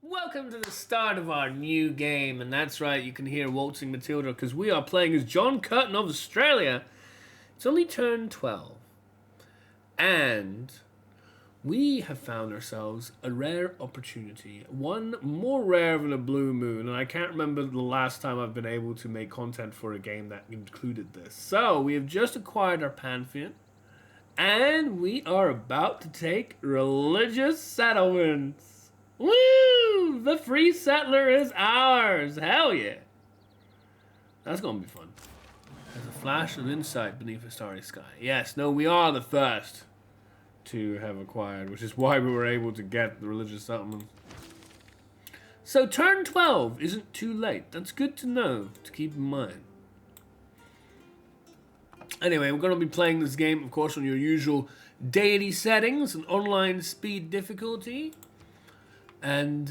Welcome to the start of our new game, and that's right, you can hear Waltzing Matilda because we are playing as John Curtin of Australia. It's only turned 12, and we have found ourselves a rare opportunity, one more rare than a blue moon, and I can't remember the last time I've been able to make content for a game that included this. So, we have just acquired our Pantheon, and we are about to take religious settlements. Woo! The free settler is ours! Hell yeah! That's gonna be fun. There's a flash of insight beneath a starry sky. Yes, no, we are the first to have acquired, which is why we were able to get the religious settlement. So turn 12 isn't too late. That's good to know, to keep in mind. Anyway, we're going to be playing this game, of course, on your usual deity settings and online speed difficulty. And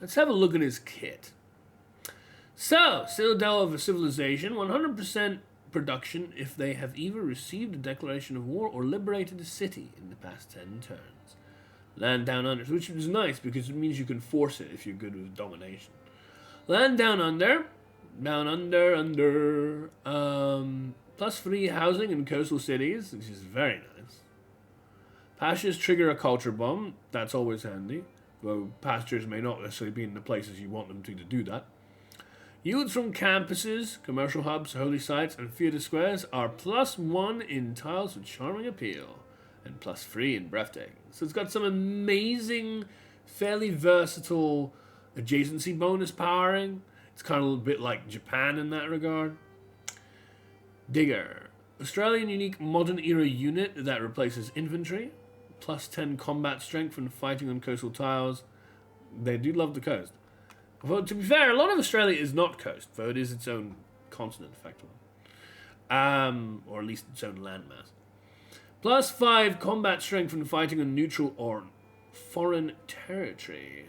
let's have a look at his kit. So, Citadel of a Civilization, 100% production if they have either received a declaration of war or liberated a city in the past 10 turns. Land Down Under, which is nice because it means you can force it if you're good with domination. Land Down Under, plus 3 housing in coastal cities, which is very nice. Pastures trigger a culture bomb, that's always handy, though pastures may not necessarily be in the places you want them to do that. Yields from campuses, commercial hubs, holy sites, and theatre squares are +1 in tiles with charming appeal, and +3 in breathtaking. So it's got some amazing, fairly versatile adjacency bonus powering. It's kind of a little bit like Japan in that regard. Digger. Australian unique modern era unit that replaces infantry. +10 combat strength from fighting on coastal tiles. They do love the coast. Well, to be fair, a lot of Australia is not coast, though it is its own continent, effectively. Or at least its own landmass. +5 combat strength from fighting on neutral or foreign territory.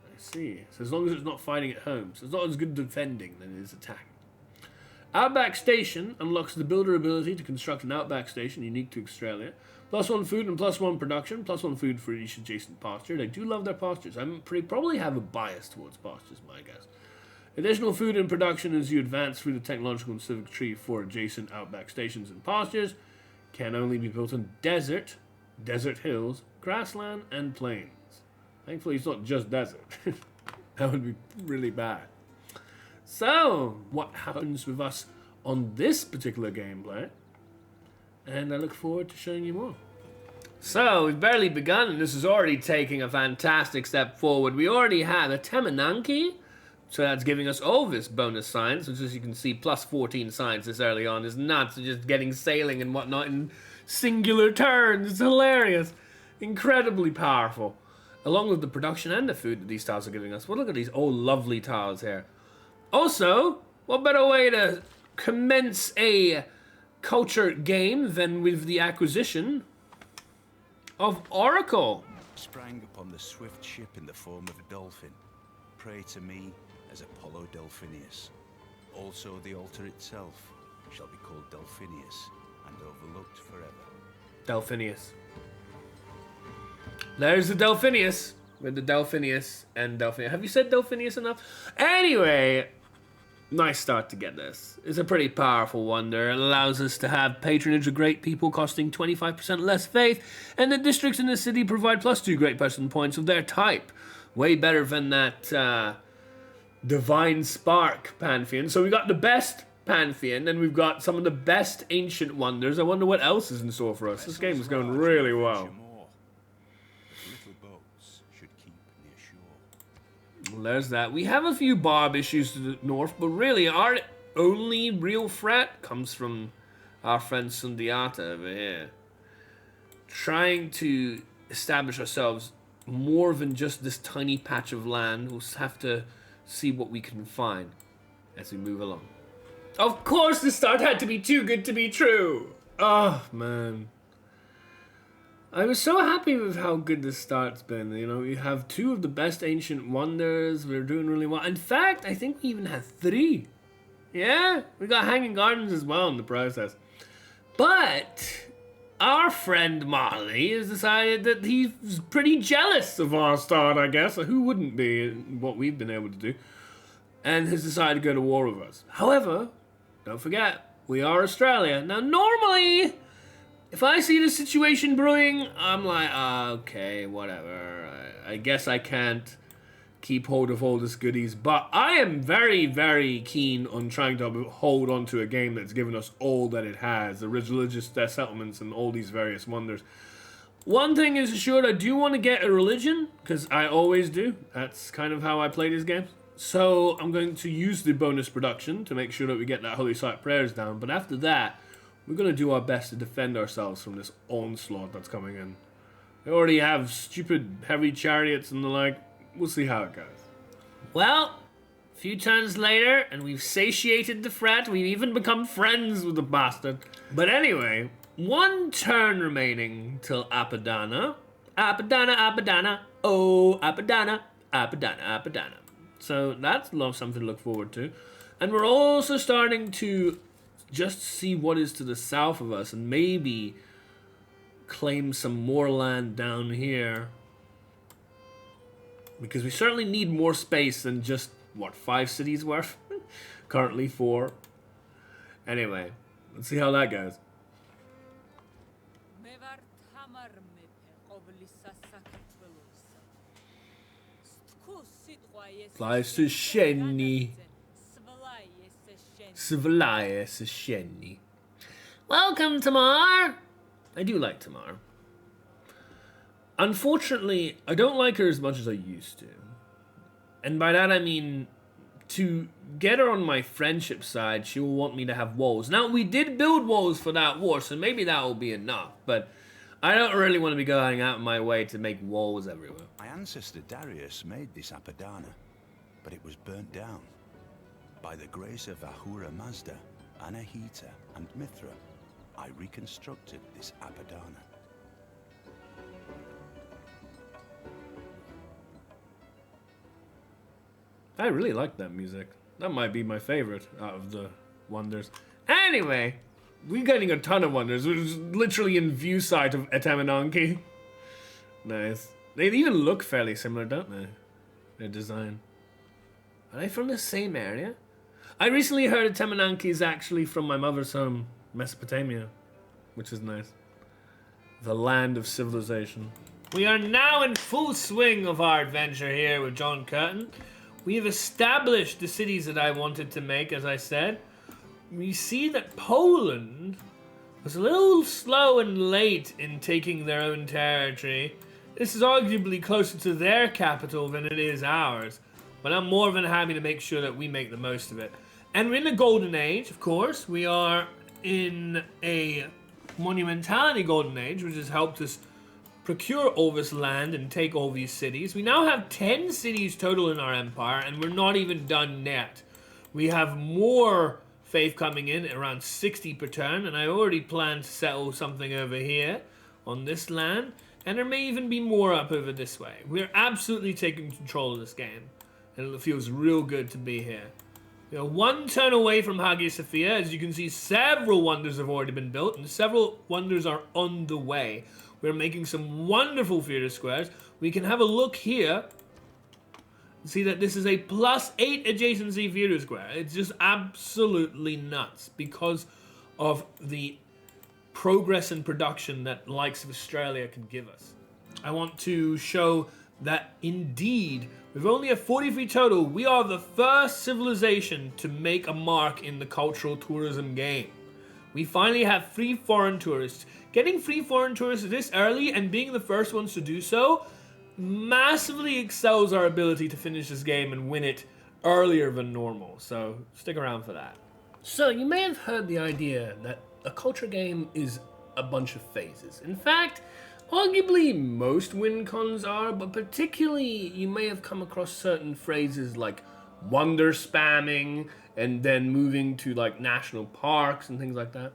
I see. So as long as it's not fighting at home. So it's not as good defending than it is attacking. Outback Station unlocks the builder ability to construct an outback station unique to Australia. +1 food and +1 production. +1 food for each adjacent pasture. They do love their pastures. Probably have a bias towards pastures, my guess. Additional food and production as you advance through the technological and civic tree for adjacent outback stations and pastures. Can only be built on desert hills, grassland, and plains. Thankfully, it's not just desert. That would be really bad. So, what happens with us on this particular gameplay? And I look forward to showing you more. So, we've barely begun, and this is already taking a fantastic step forward. We already have a Temenanki, so that's giving us all this bonus science, which, as you can see, +14 science this early on is nuts. Just getting sailing and whatnot in singular turns. It's hilarious. Incredibly powerful. Along with the production and the food that these tiles are giving us. Well, look at these old lovely tiles here. Also, what better way to commence a culture game than with the acquisition of Oracle. Sprang upon the swift ship in the form of a dolphin. Pray to me as Apollo Delphinius. Also the altar itself shall be called Delphinius and overlooked forever. Delphinius. There's the Delphinius. With the Delphinius and Delphinius. Have you said Delphinius enough? Anyway, nice start to get this. It's a pretty powerful wonder. It allows us to have patronage of great people costing 25% less faith, and the districts in the city provide +2 great person points of their type. Way better than that Divine Spark Pantheon. So we got the best Pantheon, and we've got some of the best ancient wonders. I wonder what else is in store for us. This game is going really well. Well, there's that. We have a few barb issues to the north, but really our only real threat comes from our friend Sundiata over here. Trying to establish ourselves more than just this tiny patch of land. We'll have to see what we can find as we move along. Of course the start had to be too good to be true! Oh, man. I was so happy with how good this start's been. You know, we have 2 of the best ancient wonders. We're doing really well. In fact, I think we even have 3. Yeah, we got Hanging Gardens as well in the process. But our friend Marley has decided that he's pretty jealous of our start, I guess. Who wouldn't be, what we've been able to do? And has decided to go to war with us. However, don't forget, we are Australia. Now, normally, if I see the situation brewing, I'm like, okay, whatever. I guess I can't keep hold of all this goodies. But I am very, very keen on trying to hold on to a game that's given us all that it has. The religious settlements and all these various wonders. One thing is assured, I do want to get a religion, because I always do. That's kind of how I play these games. So I'm going to use the bonus production to make sure that we get that Holy Site prayers down. But after that, we're going to do our best to defend ourselves from this onslaught that's coming in. They already have stupid heavy chariots and the like. We'll see how it goes. Well, a few turns later, and we've satiated the threat. We've even become friends with the bastard. But anyway, one turn remaining till Apadana. Apadana, Apadana. Oh, Apadana, Apadana, Apadana. So that's something to look forward to. And we're also starting to just see what is to the south of us and maybe claim some more land down here. Because we certainly need more space than just, 5 cities worth? Currently 4. Anyway, let's see how that goes. Flies to Shenny. Svalaye Shenny. Welcome, Tamar! I do like Tamar. Unfortunately, I don't like her as much as I used to. And by that I mean, to get her on my friendship side, she will want me to have walls. Now, we did build walls for that war, so maybe that will be enough. But I don't really want to be going out of my way to make walls everywhere. My ancestor Darius made this Apadana, but it was burnt down. By the grace of Ahura Mazda, Anahita, and Mithra, I reconstructed this Apadana. I really like that music. That might be my favorite out of the wonders. Anyway, we're getting a ton of wonders. We're literally in view sight of Etemenanki. Nice. They even look fairly similar, don't they? Their design. Are they from the same area? I recently heard Etemenanki is actually from my mother's home, Mesopotamia, which is nice. The land of civilization. We are now in full swing of our adventure here with John Curtin. We have established the cities that I wanted to make, as I said. We see that Poland was a little slow and late in taking their own territory. This is arguably closer to their capital than it is ours. But I'm more than happy to make sure that we make the most of it. And we're in the Golden Age, of course. We are in a monumentality Golden Age, which has helped us procure all this land and take all these cities. We now have 10 cities total in our empire, and we're not even done yet. We have more faith coming in, around 60 per turn, and I already plan to settle something over here on this land, and there may even be more up over this way. We're absolutely taking control of this game, and it feels real good to be here. We are one turn away from Hagia Sophia. As you can see, several wonders have already been built, and several wonders are on the way. We're making some wonderful theater squares. We can have a look here and see that this is a +8 adjacency theater square. It's just absolutely nuts because of the progress in production that likes of Australia can give us. I want to show that indeed, with only a 43 total, we are the first civilization to make a mark in the cultural tourism game. We finally have free foreign tourists. Getting free foreign tourists this early and being the first ones to do so massively excels our ability to finish this game and win it earlier than normal. So stick around for that. So you may have heard the idea that a culture game is a bunch of phases. In fact, arguably most win cons are, but particularly you may have come across certain phrases like wonder spamming and then moving to like national parks and things like that.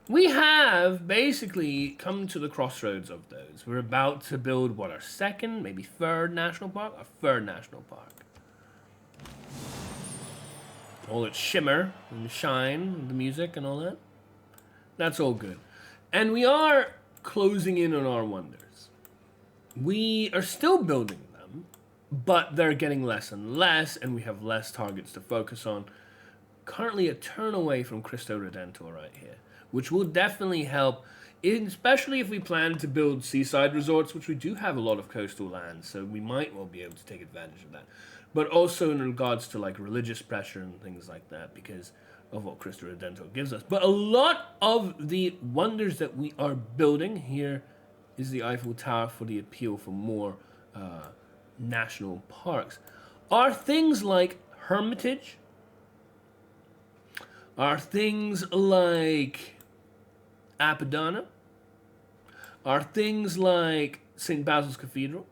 We have basically come to the crossroads of those. We're about to build, what, our second, maybe third national park? Our third national park. All its shimmer and shine, the music and all that. That's all good. And we are closing in on our wonders. We are still building them, but they're getting less and less, and we have less targets to focus on. Currently a turn away from Cristo Redentor right here, which will definitely help, especially if we plan to build seaside resorts, which we do have a lot of coastal land, so we might well be able to take advantage of that. But also in regards to like religious pressure and things like that, because of what Cristo Redentor gives us. But a lot of the wonders that we are building here is the Eiffel Tower for the appeal for more national parks, are things like Hermitage, are things like Apadana, are things like St. Basil's Cathedral.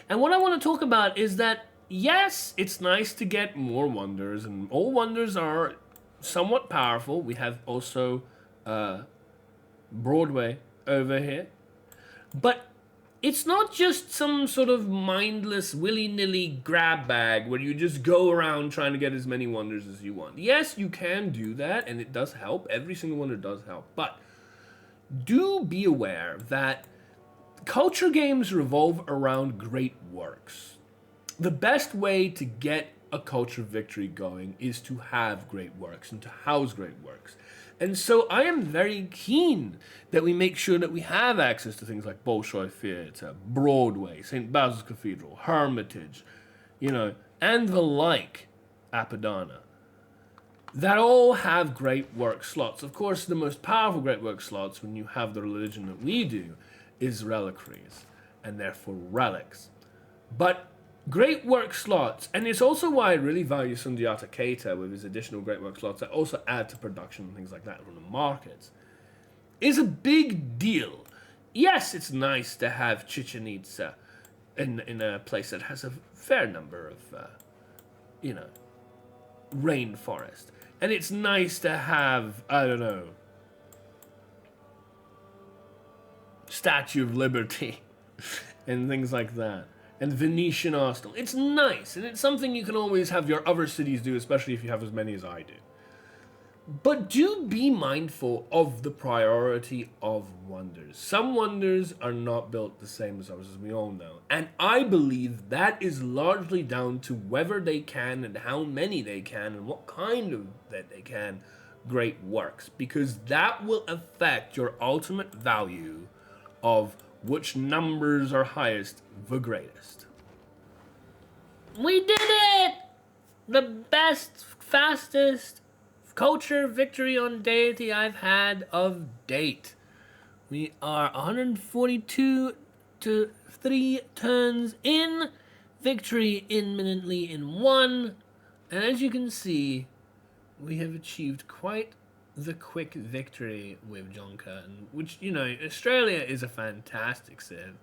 And what I want to talk about is that, yes, it's nice to get more wonders, and all wonders are somewhat powerful. We have also Broadway over here. But it's not just some sort of mindless, willy-nilly grab bag where you just go around trying to get as many wonders as you want. Yes, you can do that, and it does help. Every single wonder does help. But do be aware that culture games revolve around great works. The best way to get a culture victory going is to have great works and to house great works. And so I am very keen that we make sure that we have access to things like Bolshoi Theatre, Broadway, St. Basil's Cathedral, Hermitage, and the like, Apadana, that all have great work slots. Of course, the most powerful great work slots when you have the religion that we do is reliquaries, and therefore relics. But great work slots, and it's also why I really value Sundiata Keita with his additional great work slots that also add to production and things like that from the markets, is a big deal. Yes, it's nice to have Chichen Itza in a place that has a fair number of, rainforest. And it's nice to have, Statue of Liberty and things like that. And Venetian Arsenal. It's nice, and it's something you can always have your other cities do, especially if you have as many as I do. But do be mindful of the priority of wonders. Some wonders are not built the same as others, as we all know. And I believe that is largely down to whether they can and how many they can and what kind of that they can great works. Because that will affect your ultimate value of which numbers are highest, the greatest. We did it! The best, fastest culture victory on deity I've had of date. We are 142 to 3 turns in. Victory imminently in 1. And as you can see, we have achieved quite the quick victory with John Curtin, which, Australia is a fantastic civ.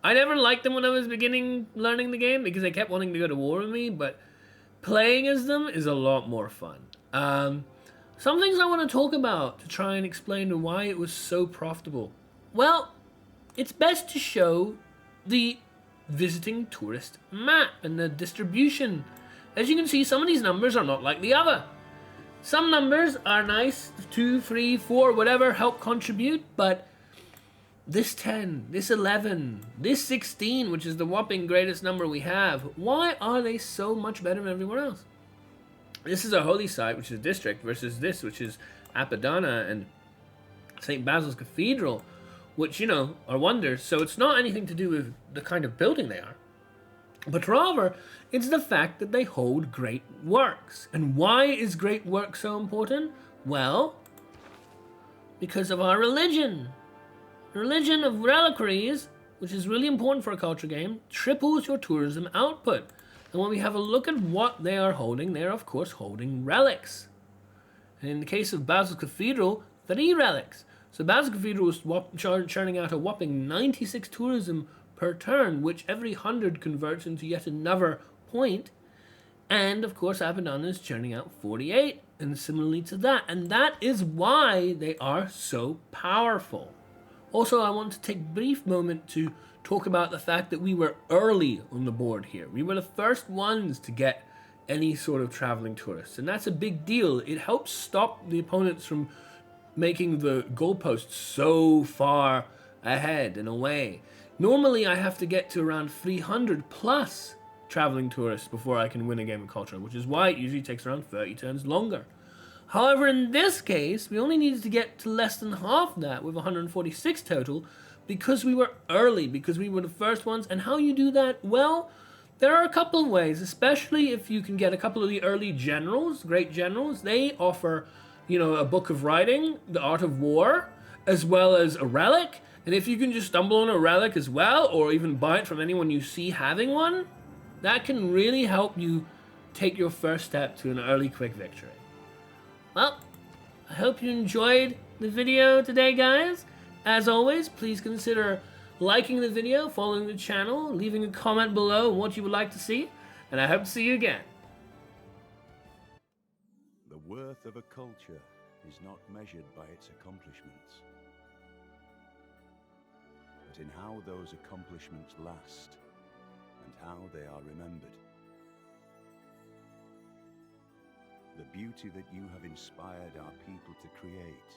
I never liked them when I was learning the game because they kept wanting to go to war with me, but playing as them is a lot more fun. Some things I want to talk about to try and explain why it was so profitable. Well, it's best to show the visiting tourist map and the distribution. As you can see, some of these numbers are not like the other. Some numbers are nice, 2, 3, 4, whatever, help contribute, but this 10, this 11, this 16, which is the whopping greatest number we have, why are they so much better than everyone else? This is a holy site, which is a district, versus this, which is Apadana and St. Basil's Cathedral, which, are wonders. So it's not anything to do with the kind of building they are, but rather it's the fact that they hold great works. And why is great work so important? Well, because of our religion. Religion of reliquaries, which is really important for a culture game, triples your tourism output. And when we have a look at what they are holding, they are of course holding relics. And in the case of Basil's Cathedral, 3 relics. So Basil's Cathedral is churning out a whopping 96 tourism per turn, which every 100 converts into yet another point. And of course Apadana is churning out 48, and similarly to that. And that is why they are so powerful. Also, I want to take a brief moment to talk about the fact that we were early on the board here. We were the first ones to get any sort of traveling tourists, and that's a big deal. It helps stop the opponents from making the goalposts so far ahead and away. Normally, I have to get to around 300 plus traveling tourists before I can win a game of Culture, which is why it usually takes around 30 turns longer. However, in this case, we only needed to get to less than half that with 146 total because we were early, because we were the first ones. And how you do that? Well, there are a couple of ways, especially if you can get a couple of the early generals, great generals. They offer, a book of writing, the art of war, as well as a relic. And if you can just stumble on a relic as well, or even buy it from anyone you see having one, that can really help you take your first step to an early quick victory. Well, I hope you enjoyed the video today, guys. As always, please consider liking the video, following the channel, leaving a comment below on what you would like to see, and I hope to see you again. The worth of a culture is not measured by its accomplishments, but in how those accomplishments last and how they are remembered. The beauty that you have inspired our people to create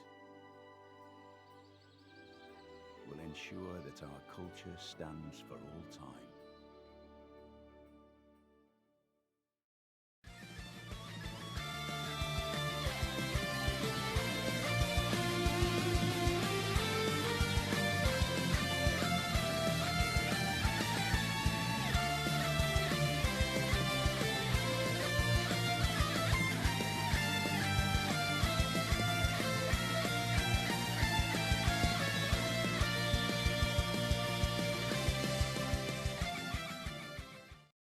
will ensure that our culture stands for all time.